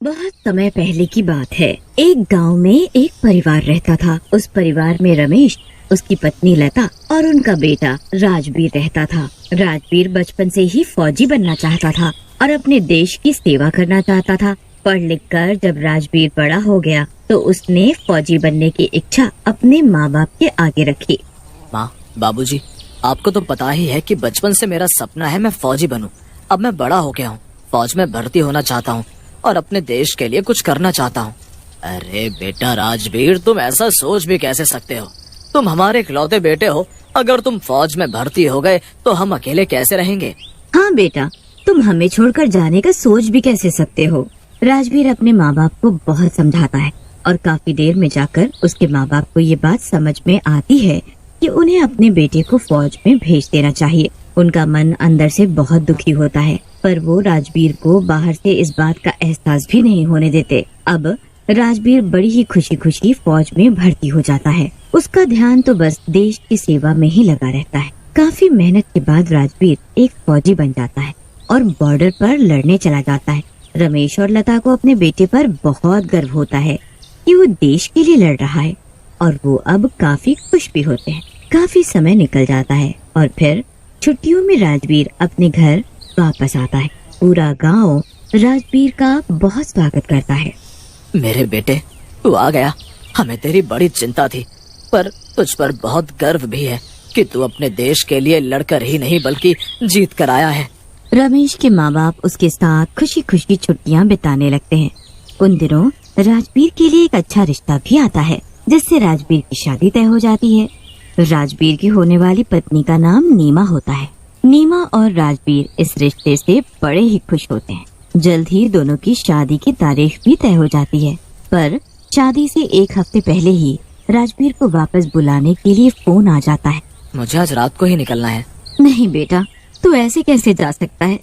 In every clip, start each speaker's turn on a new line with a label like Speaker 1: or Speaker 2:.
Speaker 1: बहुत समय पहले की बात है। एक गांव में एक परिवार रहता था। उस परिवार में रमेश, उसकी पत्नी लता और उनका बेटा राजवीर रहता था। राजवीर बचपन से ही फौजी बनना चाहता था और अपने देश की सेवा करना चाहता था। पढ़ लिख कर जब राजवीर बड़ा हो गया तो उसने फौजी बनने की इच्छा अपने माँ बाप के आगे रखी।
Speaker 2: माँ, बाबूजी, आपको तो पता ही है कि बचपन से मेरा सपना है मैं फौजी बनूं। अब मैं बड़ा हो गया हूँ, फौज में भर्ती होना चाहता हूँ और अपने देश के लिए कुछ करना चाहता हूँ। अरे बेटा राजवीर, तुम ऐसा सोच भी कैसे सकते हो? तुम हमारे इकलौते बेटे हो। अगर तुम फौज में भर्ती हो गए तो हम अकेले कैसे रहेंगे?
Speaker 1: हाँ बेटा, तुम हमें छोड़कर जाने का सोच भी कैसे सकते हो? राजवीर अपने माँ बाप को बहुत समझाता है और काफी देर में जाकर उसके माँ बाप को ये बात समझ में आती है कि उन्हें अपने बेटे को फौज में भेज देना चाहिए। उनका मन अंदर से बहुत दुखी होता है, पर वो राजवीर को बाहर से इस बात का एहसास भी नहीं होने देते। अब राजवीर बड़ी ही खुशी खुशी फौज में भर्ती हो जाता है। उसका ध्यान तो बस देश की सेवा में ही लगा रहता है। काफी मेहनत के बाद राजवीर एक फौजी बन जाता है और बॉर्डर पर लड़ने चला जाता है। रमेश और लता को अपने बेटे पर बहुत गर्व होता है कि वो देश के लिए लड़ रहा है और वो अब काफी खुश भी होते हैं। काफी समय निकल जाता है और फिर छुट्टियों में राजवीर अपने घर वापस आता है। पूरा गांव राजवीर का बहुत स्वागत करता है।
Speaker 2: मेरे बेटे, तू आ गया। हमें तेरी बड़ी चिंता थी, पर तुझ पर बहुत गर्व भी है कि तू अपने देश के लिए लड़कर ही नहीं बल्कि जीत कर आया है।
Speaker 1: रमेश के माँ बाप उसके साथ खुशी खुशी छुट्टियाँ बिताने लगते हैं। उन दिनों राजवीर के लिए एक अच्छा रिश्ता भी आता है, जिससे राजवीर की शादी तय हो जाती है। राजवीर की होने वाली पत्नी का नाम नीमा होता है। नीमा और राजवीर इस रिश्ते से बड़े ही खुश होते हैं। जल्द ही दोनों की शादी की तारीख भी तय हो जाती है, पर शादी से एक हफ्ते पहले ही राजवीर को वापस बुलाने के लिए फोन आ जाता है।
Speaker 2: मुझे आज रात को ही निकलना है।
Speaker 1: नहीं बेटा, तू ऐसे कैसे जा सकता है?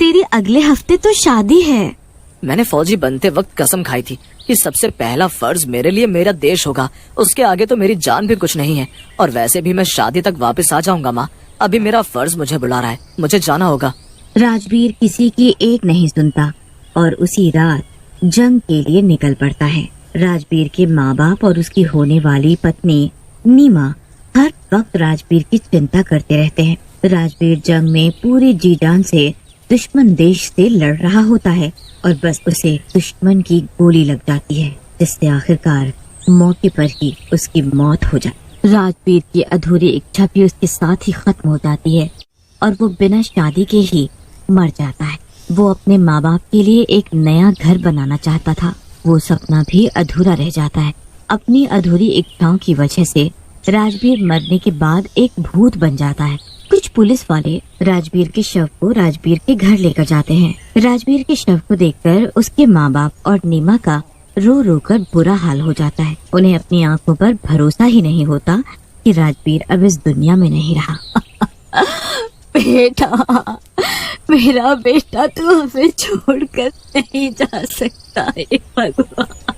Speaker 1: तेरी अगले हफ्ते तो शादी है।
Speaker 2: मैंने फौजी बनते वक्त कसम खाई थी कि सबसे पहला फर्ज मेरे लिए मेरा देश होगा। उसके आगे तो मेरी जान भी कुछ नहीं है। और वैसे भी मैं शादी तक वापस आ जाऊंगा माँ। अभी मेरा फर्ज मुझे बुला रहा है, मुझे जाना होगा।
Speaker 1: राजवीर किसी की एक नहीं सुनता और उसी रात जंग के लिए निकल पड़ता है। राजवीर के माँ बाप और उसकी होने वाली पत्नी नीमा हर वक्त राजवीर की चिंता करते रहते हैं। राजवीर जंग में पूरे जी जान से दुश्मन देश से लड़ रहा होता है और बस उसे दुश्मन की गोली लग जाती है, जिससे आखिरकार मौके पर ही उसकी मौत हो जाती। राजवीर की अधूरी इच्छा भी उसके साथ ही खत्म हो जाती है और वो बिना शादी के ही मर जाता है। वो अपने माँ बाप के लिए एक नया घर बनाना चाहता था। वो सपना भी अधूरा रह जाता है। अपनी अधूरी इच्छाओं की वजह से राजवीर मरने के बाद एक भूत बन जाता है। कुछ पुलिस वाले राजवीर के शव को राजवीर के घर लेकर जाते हैं। राजवीर के शव को देखकर उसके माँ बाप और नीमा का रो रो कर बुरा हाल हो जाता है। उन्हें अपनी आंखों पर भरोसा ही नहीं होता कि राजवीर अब इस दुनिया में नहीं रहा। बेटा, मेरा बेटा, तू हमें छोड़कर नहीं जा सकता है भगवान।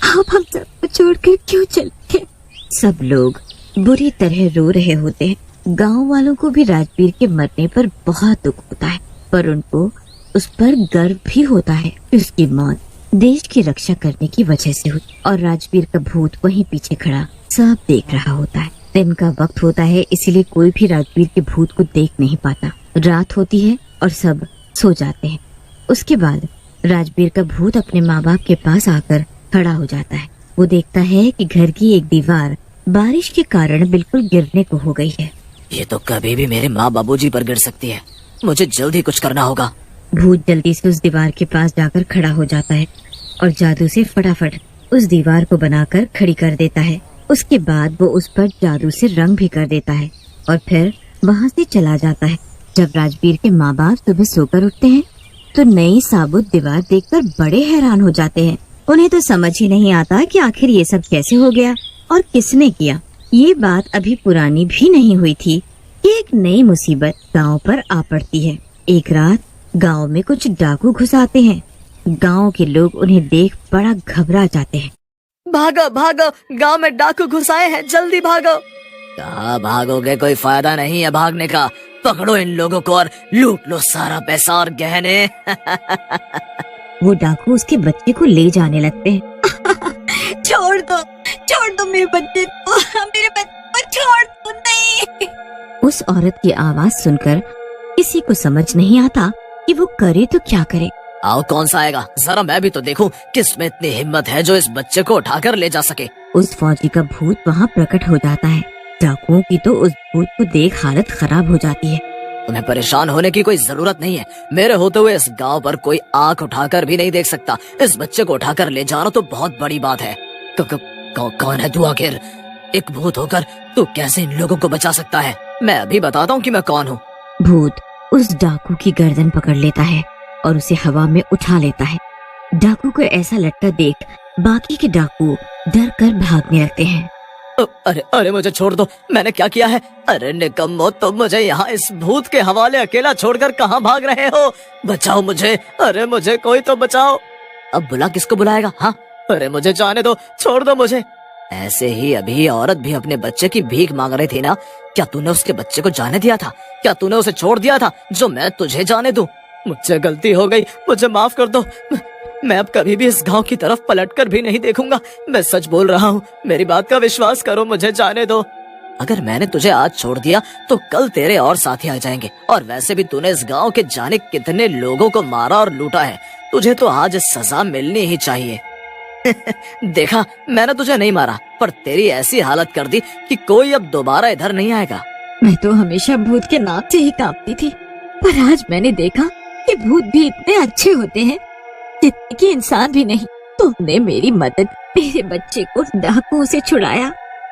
Speaker 1: हम सबको छोड़कर क्यों चले? सब लोग बुरी तरह रो रहे होते हैं। गांव वालों को भी राजवीर के मरने पर बहुत दुख होता है, पर उनको उस पर गर्व भी होता है कि उसकी मौत देश की रक्षा करने की वजह से हुई और राजवीर का भूत वहीं पीछे खड़ा सब देख रहा होता है। दिन का वक्त होता है, इसीलिए कोई भी राजवीर के भूत को देख नहीं पाता। रात होती है और सब सो जाते हैं। उसके बाद राजवीर का भूत अपने माँ बाप के पास आकर खड़ा हो जाता है। वो देखता है कि घर की एक दीवार बारिश के कारण बिल्कुल गिरने को हो गई है।
Speaker 2: ये तो कभी भी मेरे माँ बाबूजी पर गिर सकती है। मुझे जल्दी कुछ करना होगा।
Speaker 1: भूत जल्दी से उस दीवार के पास जाकर खड़ा हो जाता है और जादू से फटाफट उस दीवार को बनाकर खड़ी कर देता है। उसके बाद वो उस पर जादू से रंग भी कर देता है और फिर वहाँ से चला जाता है। जब राजवीर के माँ बाप सुबह सोकर उठते हैं तो नई साबुत दीवार देखकर बड़े हैरान हो जाते हैं। उन्हें तो समझ ही नहीं आता कि आखिर ये सब कैसे हो गया और किसने किया। ये बात अभी पुरानी भी नहीं हुई थी कि एक नई मुसीबत गांव पर आ पड़ती है। एक रात गांव में कुछ डाकू घुस आते हैं। गांव के लोग उन्हें देख बड़ा घबरा जाते हैं।
Speaker 2: भागो भागो, गांव में डाकू घुस आए हैं, जल्दी भागो। कहाँ भागोगे? कोई फायदा नहीं है भागने का। पकड़ो इन लोगों को और लूट लो सारा पैसा और गहने।
Speaker 1: वो डाकू उसके बच्चे को ले जाने लगते हैं। छोड़ दो मेरे बच्चे को, छोड़ दो, नहीं। उस औरत की आवाज सुनकर किसी को समझ नहीं आता कि वो करे तो क्या करे।
Speaker 2: आओ, कौन सा आएगा, जरा मैं भी तो देखूं किस में इतनी हिम्मत है जो इस बच्चे को उठाकर ले जा सके।
Speaker 1: उस फौजी का भूत वहाँ प्रकट हो जाता है। डाकुओं की तो उस भूत को देख हालत खराब हो जाती है।
Speaker 2: तुम्हें परेशान होने की कोई जरूरत नहीं है। मेरे होते हुए इस गांव पर कोई आंख उठाकर भी नहीं देख सकता। इस बच्चे को उठाकर ले जाना तो बहुत बड़ी बात है। कौन है तू आखिर? एक भूत होकर तू कैसे इन लोगों को बचा सकता है? मैं अभी बताता हूँ कि मैं कौन हूँ।
Speaker 1: भूत उस डाकू की गर्दन पकड़ लेता है और उसे हवा में उठा लेता है। डाकू को ऐसा लटका देख बाकी के डाकू डर कर भागने लगते हैं।
Speaker 2: अरे मुझे छोड़ दो, मैंने क्या किया है? अरे निकम्मो, तुम मुझे यहाँ इस भूत के हवाले अकेला छोड़कर कहाँ भाग रहे हो? बचाओ मुझे, अरे मुझे कोई तो बचाओ। अब बुला, किसको बुलाएगा? हाँ, अरे मुझे जाने दो, छोड़ दो मुझे। ऐसे ही अभी औरत भी अपने बच्चे की भीख मांग रही थी ना? क्या तूने उसके बच्चे को जाने दिया था? क्या तूने उसे छोड़ दिया था जो मैं तुझे जाने दूं? मुझसे गलती हो गई, मुझे माफ कर दो। मैं अब कभी भी इस गांव की तरफ पलटकर भी नहीं देखूंगा। मैं सच बोल रहा हूँ, मेरी बात का विश्वास करो, मुझे जाने दो। अगर मैंने तुझे आज छोड़ दिया तो कल तेरे और साथी आ जाएंगे। और वैसे भी तूने इस गांव के जाने कितने लोगों को मारा और लूटा है। तुझे तो आज सजा मिलनी ही चाहिए। देखा, मैंने तुझे नहीं मारा, पर तेरी ऐसी हालत कर दी कि कोई अब दोबारा इधर नहीं आएगा।
Speaker 1: मैं तो हमेशा भूत के नाम से ही कांपती थी, पर आज मैंने देखा कि भूत भी इतने अच्छे होते हैं जितने कि इंसान भी नहीं। तुमने मेरी मदद, मेरे बच्चे को डाकुओं से छुड़ाया।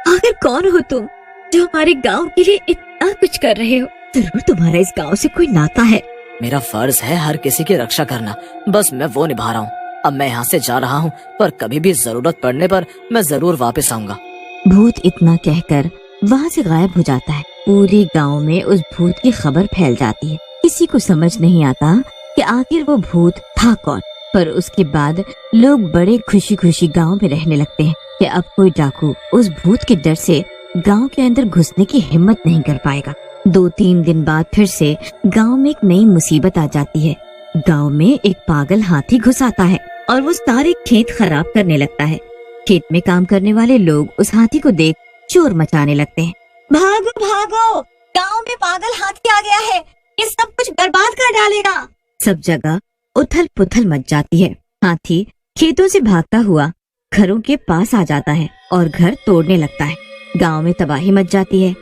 Speaker 1: आखिर कौन हो तुम जो हमारे गांव के लिए इतना कुछ कर रहे हो? जरूर तुम्हारा इस गांव से कोई नाता है।
Speaker 2: मेरा फर्ज है हर किसी की रक्षा करना, बस मैं वो निभा रहा हूँ। अब मैं यहाँ से जा रहा हूँ, पर कभी भी जरूरत पड़ने पर मैं जरूर वापस आऊंगा।
Speaker 1: भूत इतना कहकर वहाँ से गायब हो जाता है। पूरे गांव में उस भूत की खबर फैल जाती है। किसी को समझ नहीं आता कि आखिर वो भूत था कौन। पर उसके बाद लोग बड़े खुशी खुशी गांव में रहने लगते हैं कि अब कोई डाकू उस भूत के डर से गांव के अंदर घुसने की हिम्मत नहीं कर पाएगा। 2-3 दिन बाद फिर से गांव में एक नई मुसीबत आ जाती है। गांव में एक पागल हाथी घुस आता है और वो सारे खेत खराब करने लगता है। खेत में काम करने वाले लोग उस हाथी को देख शोर मचाने लगते हैं। भागो भागो, गांव में पागल हाथी आ गया है, ये सब कुछ बर्बाद कर डालेगा। सब जगह उथल पुथल मच जाती है। हाथी खेतों से भागता हुआ घरों के पास आ जाता है और घर तोड़ने लगता है। गांव में तबाही मच जाती है।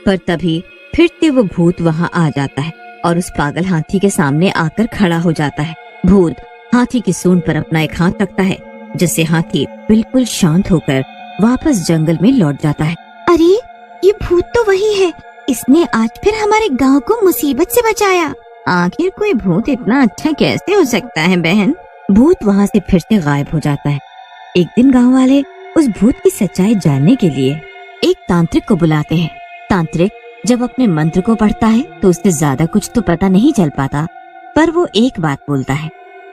Speaker 1: पर तभी फिर से वो भूत वहां आ जाता है और उस पागल हाथी के सामने आकर खड़ा हो जाता है। भूत हाथी की सूंड पर अपना एक हाथ रखता है, जिससे हाथी बिल्कुल शांत होकर वापस जंगल में लौट जाता है। अरे ये भूत तो वही है, इसने आज फिर हमारे गांव को मुसीबत से बचाया। आखिर कोई भूत इतना अच्छा कैसे हो सकता है बहन? भूत वहाँ से फिर से गायब हो जाता है। एक दिन गांव वाले उस भूत की सच्चाई जानने के लिए एक तांत्रिक को बुलाते हैं। तांत्रिक जब अपने मंत्र को पढ़ता है तो उससे ज्यादा कुछ तो पता नहीं चल पाता, पर वो एक बात बोलता है।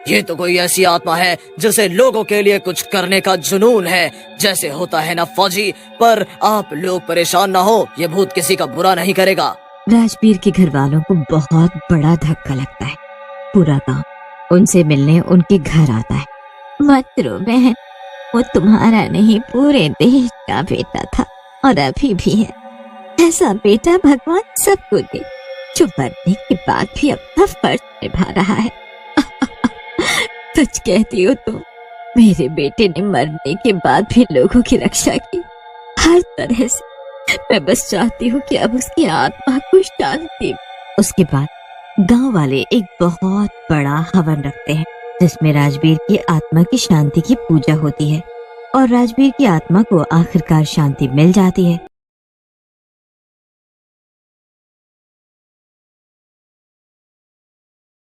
Speaker 2: ये तो कोई ऐसी आत्मा है जिसे लोगों के लिए कुछ करने का जुनून है, जैसे होता है ना फौजी। पर आप लोग परेशान ना हो, ये भूत किसी का बुरा नहीं करेगा।
Speaker 1: राजबीर के घर वालों को बहुत बड़ा धक्का लगता है। पूरा गांव उनसे मिलने उनके घर आता है। मत रो बहन, वो तुम्हारा नहीं पूरे देश का बेटा था और अभी भी है। ऐसा बेटा भगवान सबको दे जो मरने के बाद भी अपना फर्ज निभा रहा है। सच कहती हो तुम, मेरे बेटे ने मरने के बाद भी लोगों की रक्षा की हर तरह से। मैं बस चाहती हूँ कि अब उसकी आत्मा को शांति। उसके बाद गांव वाले एक बहुत बड़ा हवन रखते हैं, जिसमें राजबीर की आत्मा की शांति की पूजा होती है और राजबीर की आत्मा को आखिरकार शांति मिल जाती है।